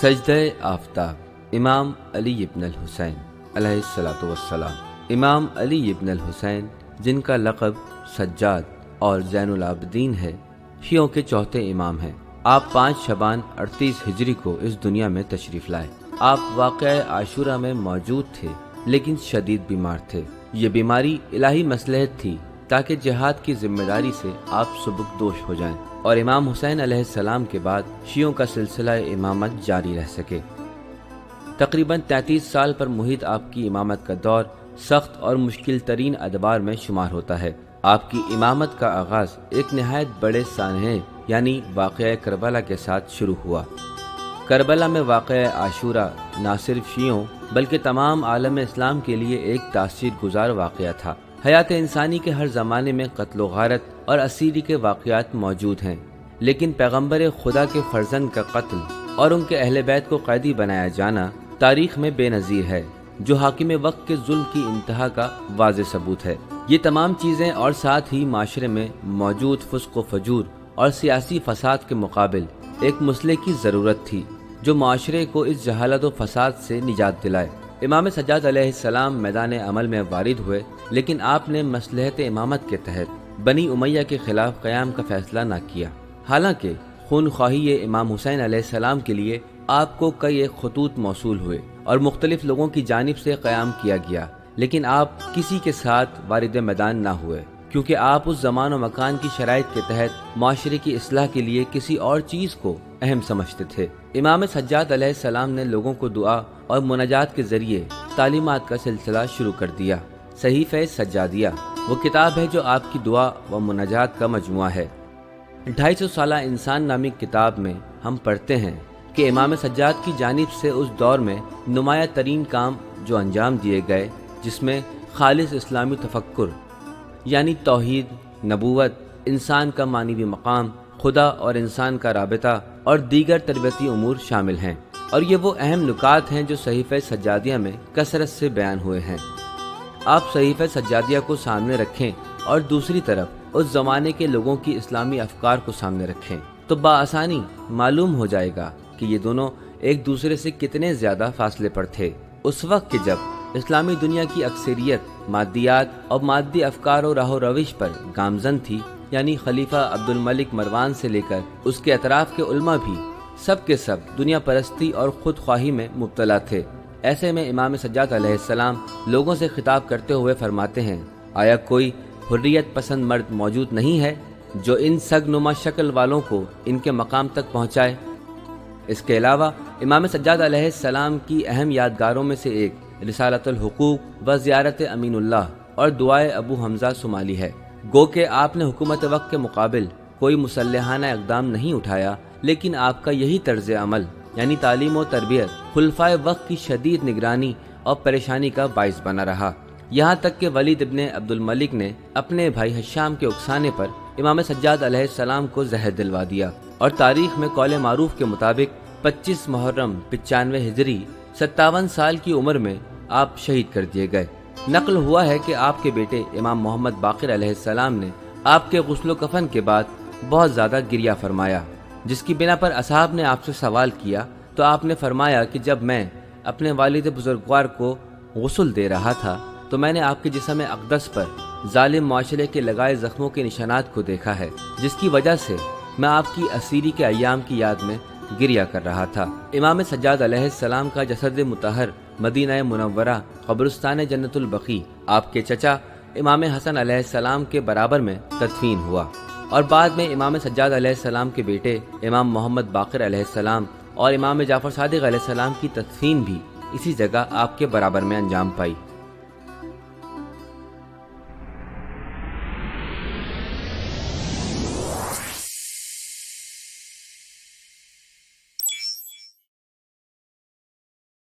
سجدہ آفتاب امام علی ابن الحسین علیہ الصلاۃ والسلام۔ امام علی ابن الحسین جن کا لقب سجاد اور زین العابدین ہے، شیعوں کے چوتھے امام ہیں۔ آپ 5 شعبان 38 ہجری کو اس دنیا میں تشریف لائے۔ آپ واقعہ عاشورہ میں موجود تھے لیکن شدید بیمار تھے۔ یہ بیماری الہی مصلحت تھی تاکہ جہاد کی ذمہ داری سے آپ سبکدوش ہو جائیں اور امام حسین علیہ السلام کے بعد شیعوں کا سلسلہ امامت جاری رہ سکے۔ تقریباً 33 سال پر محیط آپ کی امامت کا دور سخت اور مشکل ترین ادوار میں شمار ہوتا ہے۔ آپ کی امامت کا آغاز ایک نہایت بڑے سانحے یعنی واقعہ کربلا کے ساتھ شروع ہوا۔ کربلا میں واقعہ عاشورہ نہ صرف شیعوں بلکہ تمام عالم اسلام کے لیے ایک تاثیر گزار واقعہ تھا۔ حیات انسانی کے ہر زمانے میں قتل و غارت اور اسیری کے واقعات موجود ہیں، لیکن پیغمبر خدا کے فرزند کا قتل اور ان کے اہل بیت کو قیدی بنایا جانا تاریخ میں بے نظیر ہے، جو حاکم وقت کے ظلم کی انتہا کا واضح ثبوت ہے۔ یہ تمام چیزیں اور ساتھ ہی معاشرے میں موجود فسق و فجور اور سیاسی فساد کے مقابل ایک مسلح کی ضرورت تھی جو معاشرے کو اس جہالت و فساد سے نجات دلائے۔ امام سجاد علیہ السلام میدان عمل میں وارد ہوئے، لیکن آپ نے مصلحت امامت کے تحت بنی امیہ کے خلاف قیام کا فیصلہ نہ کیا۔ حالانکہ خون خواہی امام حسین علیہ السلام کے لیے آپ کو کئی ایک خطوط موصول ہوئے اور مختلف لوگوں کی جانب سے قیام کیا گیا، لیکن آپ کسی کے ساتھ وارد میدان نہ ہوئے، کیونکہ آپ اس زمان و مکان کی شرائط کے تحت معاشرے کی اصلاح کے لیے کسی اور چیز کو اہم سمجھتے تھے۔ امام سجاد علیہ السلام نے لوگوں کو دعا اور مناجات کے ذریعے تعلیمات کا سلسلہ شروع کر دیا۔ صحیفہ سجادیہ وہ کتاب ہے جو آپ کی دعا و مناجات کا مجموعہ ہے۔ 250 سالہ انسان نامی کتاب میں ہم پڑھتے ہیں کہ امام سجاد کی جانب سے اس دور میں نمایاں ترین کام جو انجام دیے گئے، جس میں خالص اسلامی تفکر یعنی توحید، نبوت، انسان کا معنوی مقام، خدا اور انسان کا رابطہ اور دیگر تربیتی امور شامل ہیں، اور یہ وہ اہم نکات ہیں جو صحیفہ سجادیہ میں کثرت سے بیان ہوئے ہیں۔ آپ صحیفہ سجادیہ کو سامنے رکھیں اور دوسری طرف اس زمانے کے لوگوں کی اسلامی افکار کو سامنے رکھیں تو بآسانی معلوم ہو جائے گا کہ یہ دونوں ایک دوسرے سے کتنے زیادہ فاصلے پر تھے۔ اس وقت کہ جب اسلامی دنیا کی اکثریت مادیات اور مادی افکار و راہ و روش پر گامزن تھی، یعنی خلیفہ عبد الملک مروان سے لے کر اس کے اطراف کے علماء بھی سب کے سب دنیا پرستی اور خود خواہی میں مبتلا تھے۔ ایسے میں امام سجاد علیہ السلام لوگوں سے خطاب کرتے ہوئے فرماتے ہیں، آیا کوئی حریت پسند مرد موجود نہیں ہے جو ان سگ نما شکل والوں کو ان کے مقام تک پہنچائے؟ اس کے علاوہ امام سجاد علیہ السلام کی اہم یادگاروں میں سے ایک رسالۃ الحقوق و زیارت امین اللہ اور دعائے ابو حمزہ سمالی ہے۔ گو کہ آپ نے حکومت وقت کے مقابل کوئی مسلحانہ اقدام نہیں اٹھایا، لیکن آپ کا یہی طرز عمل یعنی تعلیم و تربیت خلفائے وقت کی شدید نگرانی اور پریشانی کا باعث بنا رہا، یہاں تک کہ ولید ابن عبد الملک نے اپنے بھائی حشام کے اکسانے پر امام سجاد علیہ السلام کو زہر دلوا دیا، اور تاریخ میں قول معروف کے مطابق 25 محرم 95 ہجری 57 سال کی عمر میں آپ شہید کر دیے گئے۔ نقل ہوا ہے کہ آپ کے بیٹے امام محمد باقر علیہ السلام نے آپ کے غسل و کفن کے بعد بہت زیادہ گریہ فرمایا، جس کی بنا پر اصحاب نے آپ سے سوال کیا تو آپ نے فرمایا کہ جب میں اپنے والد بزرگوار کو غسل دے رہا تھا تو میں نے آپ کے جسم اقدس پر ظالم معاشرے کے لگائے زخموں کے نشانات کو دیکھا ہے، جس کی وجہ سے میں آپ کی اسیری کے ایام کی یاد میں گریہ کر رہا تھا۔ امام سجاد علیہ السلام کا جسد مطہر مدینہ منورہ قبرستان جنت البقیع آپ کے چچا امام حسن علیہ السلام کے برابر میں تدفین ہوا، اور بعد میں امام سجاد علیہ السلام کے بیٹے امام محمد باقر علیہ السلام اور امام جعفر صادق علیہ السلام کی تدفین بھی اسی جگہ آپ کے برابر میں انجام پائی۔